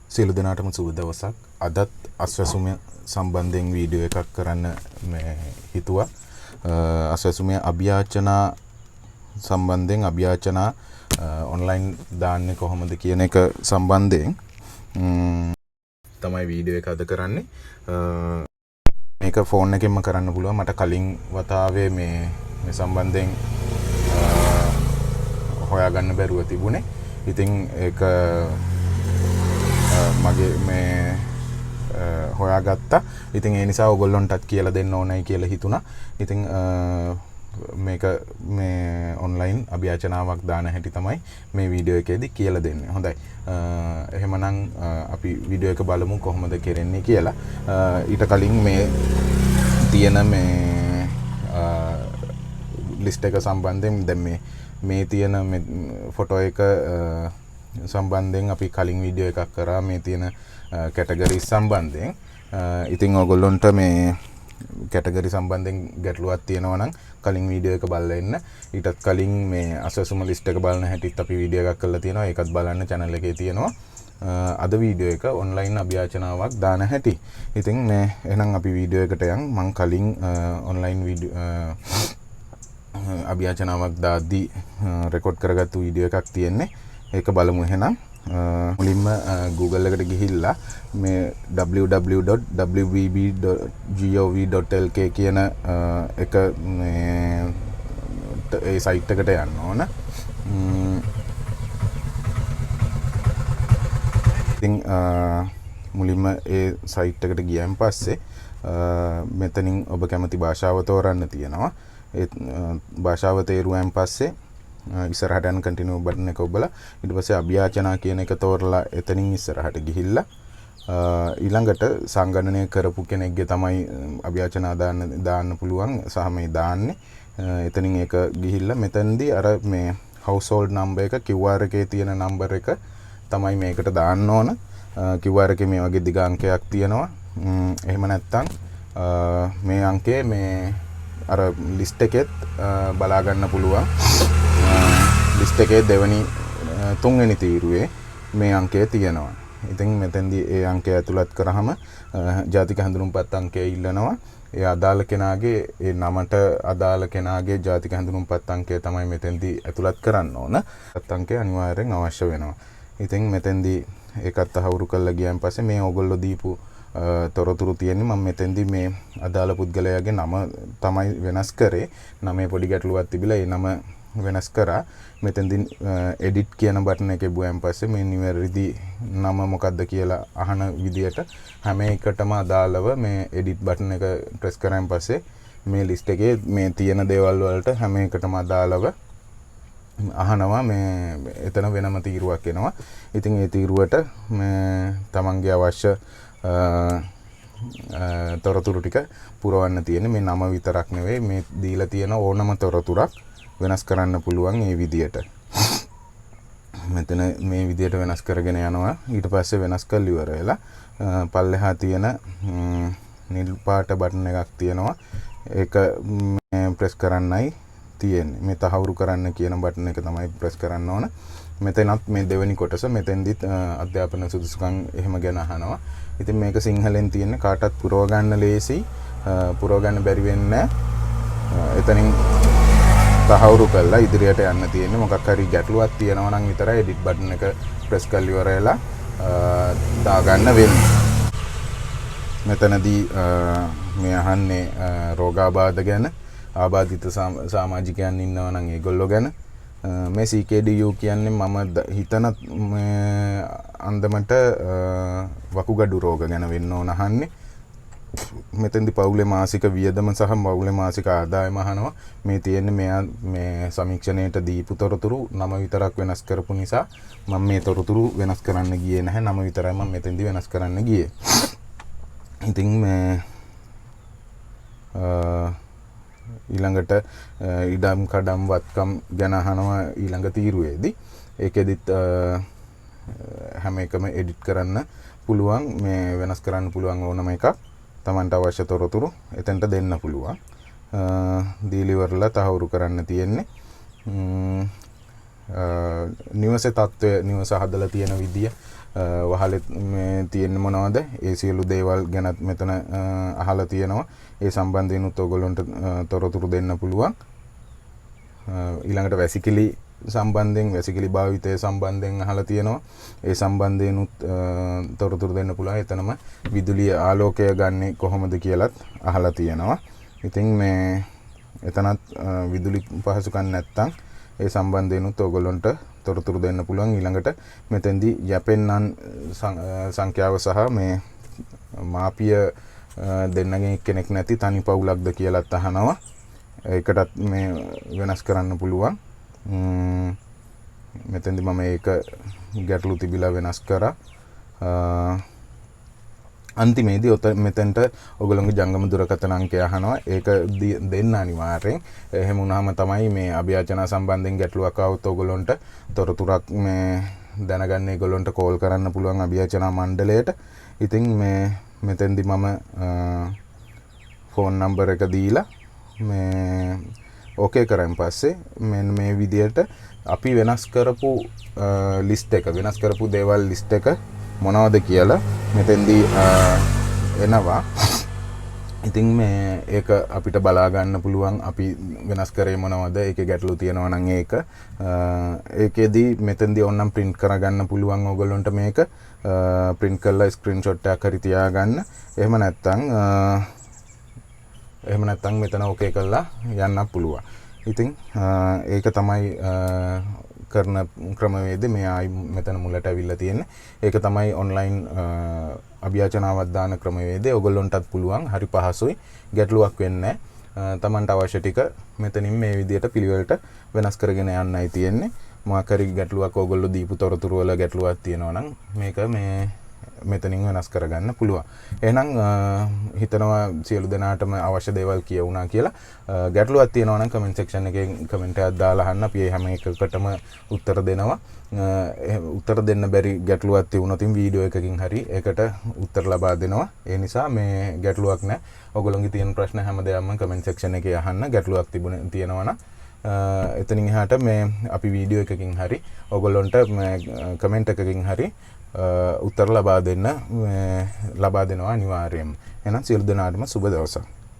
සියලු දෙනාටම සුබ දවසක්. අදත් අස්වැසුම සම්බන්ධයෙන් වීඩියෝ එකක් කරන්න හිතුවා. අස්වැසුමේ අභියාචනා සම්බන්ධයෙන් අභියාචනා ඔන්ලයින් දාන්නේ කොහොමද කියන එක සම්බන්ධයෙන් තමයි වීඩියෝ එක අද කරන්නේ. මේක ෆෝන් එකෙන්ම කරන්න පුළුවන්. මට කලින් වතාවේ මේ සම්බන්ධයෙන් හොයාගන්න බැරුව තිබුණේ. ඉතින් ඒක මගේ මේ හොයාගත්තා. ඉතින් ඒ නිසා ඔයගොල්ලන්ටත් කියලා දෙන්න ඕනයි කියලා හිතුණා. ඉතින් මේක මේ ඔන්ලයින් අභියාචනාවක් දාන හැටි තමයි මේ වීඩියෝ එකේදී කියලා දෙන්නේ. හොඳයි. එහෙමනම් අපි වීඩියෝ එක බලමු කොහොමද කරන්නේ කියලා. ඊට කලින් මේ තියෙන මේ ලිස්ට් එක සම්බන්ධයෙන් දැන් මේ තියෙන ෆොටෝ එක සම්බන්ධයෙන් අපි කලින් වීඩියෝ එකක් කරා මේ තියෙන කැටගරි සම්බන්ධයෙන්. ඉතින් ඔයගොල්ලන්ට මේ කැටගරි සම්බන්ධයෙන් ගැටලුවක් තියෙනවා නම් කලින් වීඩියෝ එක බලලා ඉන්න. ඊටත් කලින් මේ අස්වැසුම ලිස්ට් එක බලන හැටිත් අපි වීඩියෝ එකක් කරලා තියෙනවා. ඒකත් බලන්න channel එකේ තියෙනවා. අද වීඩියෝ එක ඔන්ලයින් අභියාචනාවක් දාන හැටි. ඉතින් මේ එහෙනම් අපි වීඩියෝ එකට යන්. මම කලින් ඔන්ලයින් වීඩියෝ අභියාචනාවක් දාද්දී රෙකෝඩ් කරගත්තු වීඩියෝ එකක් තියෙන්නේ. ඒක බලමු එහෙනම්. මුලින්ම Google එකට ගිහිල්ලා මේ www.wbb.gov.lk කියන එක මේ ඒ සයිට් එකට යන්න ඕන. ඉතින් මුලින්ම ඒ සයිට් එකට ගියන් පස්සේ මෙතනින් ඔබ කැමති භාෂාව තෝරන්න තියෙනවා. ඒ භාෂාව තේරුවෙන් පස්සේ ඉස්සරහට යන කන්ටිනියු බටන් එක ඔබලා ඊට පස්සේ අභියාචනා කියන එක තෝරලා එතනින් ඉස්සරහට ගිහිල්ලා ඊළඟට සංගණනය කරපු කෙනෙක්ගේ තමයි අභියාචනා දාන්න පුළුවන් සහ මේ දාන්නේ. එතනින් ඒක ගිහිල්ලා මෙතනදී අර මේ household number එක QR එකේ තියෙන number එක තමයි මේකට දාන්න ඕන. QR එකේ මේ වගේ දිග අංකයක් තියෙනවා. එහෙම නැත්නම් මේ අංකය මේ අර ලිස්ට් එකෙත් බලා ගන්න පුළුවන්. ලිස්ට් එකේ තුන්වෙනි තීරුවේ මේ අංකය තියෙනවා. ඉතින් මෙතෙන්දී ඒ අංකය ඇතුළත් කරාම ජාතික හැඳුනුම්පත් අංකය ඉල්ලනවා. ඒ අදාළ කෙනාගේ ඒ නමට අදාළ කෙනාගේ ජාතික හැඳුනුම්පත් අංකය තමයි මෙතෙන්දී ඇතුළත් කරන්න ඕන. ඒත් අංකය අනිවාර්යෙන් අවශ්‍ය වෙනවා. ඉතින් මෙතෙන්දී ඒකත් අහුරු කරලා ගියන් පස්සේ මේ ඕගොල්ලෝ දීපු තොරතුරු තියෙන්නේ. මම මෙතෙන්දී මේ අදාළ පුද්ගලයාගේ නම තමයි වෙනස් කරේ. නමේ පොඩි ගැටලුවක් තිබිලා ඒ නම වෙනස් කරා. මෙතෙන්දී edit කියන බටන් එකේ බුවෙන් පස්සේ මේ නිවැරදි නම මොකක්ද කියලා අහන විදියට හැම එකටම අදාළව මේ edit බටන් එක press කරාන් පස්සේ මේ list එකේ මේ තියෙන දේවල් වලට හැම එකටම අදාළව අහනවා. මේ එතන වෙනම තීරුවක් එනවා. ඉතින් ඒ තීරුවට මේ තමන්ගේ අවශ්‍ය තොරතුරු ටික පුරවන්න තියෙන්නේ. මේ නම විතරක් නෙවෙයි මේ දීලා තියෙන ඕනම තොරතුරක් වෙනස් කරන්න පුළුවන් මේ විදියට. මෙතන මේ විදියට වෙනස් කරගෙන යනවා. ඊට පස්සේ වෙනස් කරලා ඉවර වෙලා පල්ලෙහා තියෙන නිල් පාට බටන් එකක් තියෙනවා. ඒක ප්‍රෙස් කරන්නයි තියෙන්නේ. මේ තහවුරු කරන්න කියන බටන් එක තමයි ප්‍රෙස් කරන්න ඕන. මෙතනත් මේ දෙවෙනි කොටස මෙතෙන්දිත් අධ්‍යාපන සුදුසුකම් එහෙම ගැන අහනවා. ඉතින් මේක සිංහලෙන් තියෙන්නේ. කාටත් පුරව ගන්න ලේසි. පුරව ගන්න බැරි වෙන්නේ එතනින් තහවුරු කරලා ඉදිරියට යන්න තියෙන්නේ. මොකක් හරි ගැටලුවක් තියෙනවා නම් විතරයි edit button එක press කරලා ඉවර වෙලා දාගන්න වෙන්නේ. මෙතනදී මේ අහන්නේ රෝගාබාධ ගැන, ආබාධිත සමාජිකයන් ඉන්නවා නම් ඒගොල්ලෝ ගැන. මේ CKDU කියන්නේ මම හිතන අන්දමට වකුගඩු රෝග ගැන වෙන්න ඕන අහන්නේ. මෙතෙන්දි පවුලේ මාසික වියදම සහ පවුලේ මාසික ආදායම අහනවා. මේ තියෙන්නේ මෙයා මේ සමීක්ෂණයට දීපු තොරතුරු නම විතරක් වෙනස් කරපු නිසා මම මේ තොරතුරු වෙනස් කරන්න ගියේ නැහැ. නම විතරයි මම මෙතෙන්දි වෙනස් කරන්න ගියේ. ඉතින් මේ ඊළඟට ඉඩම් කඩම් වත්කම් ගැන අහනවා ඊළඟ තීරුවේදී. ඒකෙදිත් හැම එකම එඩිට් කරන්න පුළුවන්. මේ වෙනස් කරන්න පුළුවන් ඕනම එකක්. තමන්ට අවශ්‍ය තොරතුරු එතනට දෙන්න පුළුවන්. දීලිවරලා තහවුරු කරන්න තියෙන්නේ. නිවසේ තත්ත්වය නිවස හදලා තියෙන විදිය වහලෙත් මේ තියෙන්නේ මොනවද ඒ සියලු දේවල් ගැනත් මෙතන අහලා තියෙනවා ඒ සම්බන්ධයෙන් උත් ඔයගොල්ලන්ට තොරතුරු දෙන්න පුළුවන් ඊළඟට වැසිකිලි සම්බන්ධයෙන් වැසිකිලි භාවිතය සම්බන්ධයෙන් අහලා තියෙනවා ඒ සම්බන්ධයෙන් උත් තොරතුරු දෙන්න පුළුවන් එතනම විදුලිය ආලෝකය ගන්නෙ කොහොමද කියලාත් අහලා තියෙනවා ඉතින් මේ එතනත් විදුලි පහසුකම් නැත්තම් ඒ සම්බන්ධයෙන් උත් ඔයගොල්ලන්ට තොරතුරු දෙන්න පුළුවන් ඊළඟට මෙතෙන්දී යැපෙන්නන් සංඛ්‍යාව සහ මේ මාපිය දෙන්නගෙන් කෙනෙක් නැති තනි පවුලක්ද කියලාත් අහනවා ඒකටත් මේ වෙනස් කරන්න පුළුවන් මෙතෙන්දී මම ඒක ගැටලු තිබිලා වෙනස් කරා අන්තිමේදී මෙතෙන්ට ඔයගොල්ලෝගේ ජංගම දුරකථන අංකය අහනවා ඒක දෙන්න අනිවාර්යෙන් එහෙම වුණාම තමයි මේ අභියාචනා සම්බන්ධයෙන් ගැටලුවක් ආවොත් ඔයගොල්ලන්ට තොරතුරක් මේ දැනගන්න ඒගොල්ලන්ට කෝල් කරන්න පුළුවන් අභියාචනා මණ්ඩලයට ඉතින් මේ මෙතෙන්දී මම ෆෝන් නම්බර් එක දීලා මේ ඕකේ කරන් පස්සේ මෙන්න මේ විදියට අපි වෙනස් කරපු ලිස්ට් එක වෙනස් කරපු දේවල් ලිස්ට් එක මොනවද කියලා මෙතෙන්දී එනවා ඉතින් මේ ඒක අපිට බලා ගන්න පුළුවන් අපි වෙනස් කරේ මොනවද ඒකේ ගැටලු තියෙනවා නම් ඒකෙදී මෙතෙන්දී ඕනනම් print කරගන්න පුළුවන් ඕගොල්ලන්ට මේක print කරලා screenshot එකක් හරි තියාගන්න එහෙම නැත්නම් මෙතන ඕකේ කරලා යන්න පුළුවන් ඉතින් ඒක තමයි කරන ක්‍රමවේද මේ ආයි මෙතන මුලට අවිල්ලා තියෙන්නේ ඒක තමයි ඔන්ලයින් අභියාචනාවක් දාන ක්‍රමවේදය ඔයගොල්ලන්ටත් පුළුවන් හරි පහසුයි ගැටලුවක් වෙන්නේ තමන්ට අවශ්‍ය ටික මෙතනින් මේ විදියට පිළිවෙලට වෙනස් කරගෙන යන්නයි තියෙන්නේ මොකක් හරි ගැටලුවක් ඔයගොල්ලෝ දීපු තොරතුරු වල ගැටලුවක් තියෙනවා නම් මේක මේ මෙතනින් වෙනස් කරගන්න පුළුවන් එහෙනම් හිතනවා සියලු දෙනාටම අවශ්‍ය දේවල් කියවුණා කියලා ගැටලුවක් තියෙනවා නම් කමෙන්ට් සෙක්ෂන් එකේ කමෙන්ට් එකක් දාලා අහන්න අපි හැම එකකටම උත්තර දෙනවා උත්තර දෙන්න බැරි ගැටලුවක් තියුණොත් වීඩියෝ එකකින් හරි ඒකට උත්තර ලබා දෙනවා ඒ නිසා මේ ගැටලුවක් නැහැ ඔයගොල්ලෝගේ තියෙන ප්‍රශ්න හැමදේම කමෙන්ට් සෙක්ෂන් එකේ අහන්න ගැටලුවක් තියෙනවා නම් එතනින් එහාට මේ අපි වීඩියෝ එකකින් හරි ඔයගොල්ලන්ට කමෙන්ට් එකකින් හරි උත්තර ලබා දෙනවා අනිවාර්යයෙන්ම එහෙනම් සියලු දෙනාටම සුබ දවසක්